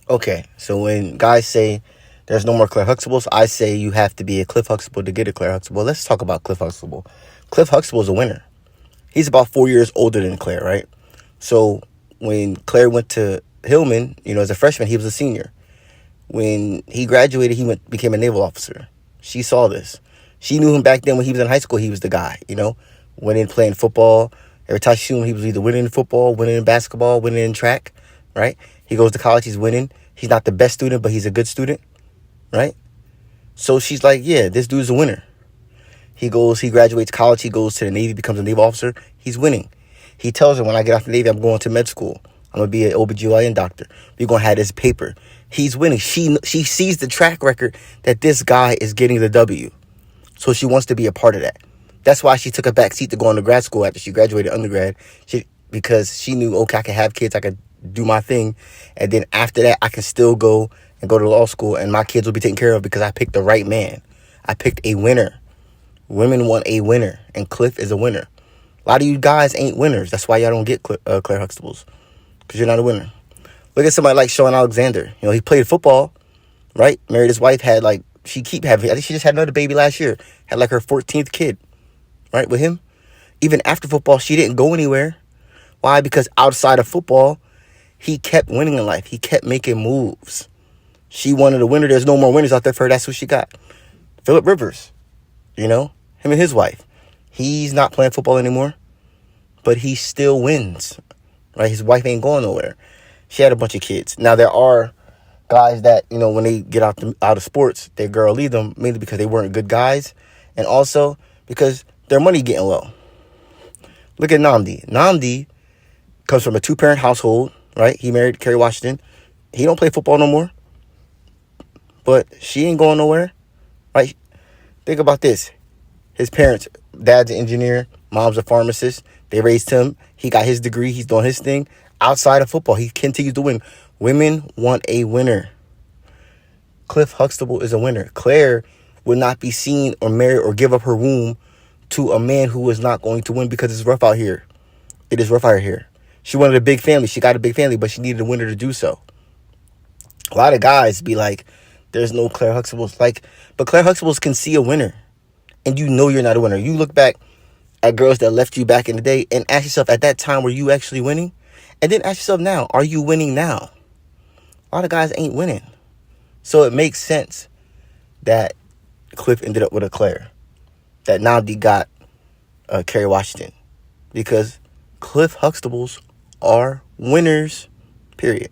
Okay, so when guys say there's no more Claire Huxtables, I say you have to be a Cliff Huxtable to get a Claire Huxtable. Let's talk about Cliff Huxtable. Cliff Huxtable is a winner. He's about 4 years older than Claire, right? So when Claire went to Hillman, as a freshman, he was a senior. When he graduated, became a naval officer. She saw this. She knew him back then when he was in high school. He was the guy, winning, playing football. Every time she knew him, he was either winning in football, winning in basketball, winning in track, right? He goes to college, he's winning. He's not the best student, but he's a good student, right? So she's like, yeah, this dude's a winner. He graduates college, he goes to the Navy, becomes a naval officer. He's winning. He tells her, when I get out the Navy, I'm going to med school. I'm going to be an OBGYN doctor. We're going to have this paper. He's winning. She sees the track record that this guy is getting the W. So she wants to be a part of that. That's why she took a back seat to go into grad school after she graduated undergrad. Because she knew, okay, I can have kids, I could do my thing. And then after that, I can still go to law school and my kids will be taken care of because I picked the right man. I picked a winner. Women want a winner, and Cliff is a winner. A lot of you guys ain't winners. That's why y'all don't get Claire Huxtables, because you're not a winner. Look at somebody like Sean Alexander. He played football, right? Married his wife, I think she just had another baby last year. Had like her 14th kid, right, with him. Even after football, she didn't go anywhere. Why? Because outside of football, he kept winning in life. He kept making moves. She wanted a winner. There's no more winners out there for her. That's who she got. Phillip Rivers, him and his wife. He's not playing football anymore, but he still wins, right? His wife ain't going nowhere. She had a bunch of kids. Now, there are guys that, when they get out of sports, their girl leave them, mainly because they weren't good guys, and also because their money getting low. Look at Namdi. Namdi comes from a two-parent household, right? He married Kerry Washington. He don't play football no more, but she ain't going nowhere, right? Think about this. His parents, dad's an engineer, mom's a pharmacist. They raised him. He got his degree. He's doing his thing. Outside of football, he continues to win. Women want a winner. Cliff Huxtable is a winner. Claire would not be seen or married or give up her womb to a man who is not going to win because it's rough out here. It is rough out here. She wanted a big family. She got a big family, but she needed a winner to do so. A lot of guys be like, there's no Claire Huxtables. But Claire Huxtables can see a winner. And you're not a winner. You look back at girls that left you back in the day and ask yourself, at that time, were you actually winning? And then ask yourself now, are you winning now? A lot of guys ain't winning. So it makes sense that Cliff ended up with a Claire. That Namdi got Kerry Washington. Because Cliff Huxtables are winners, period.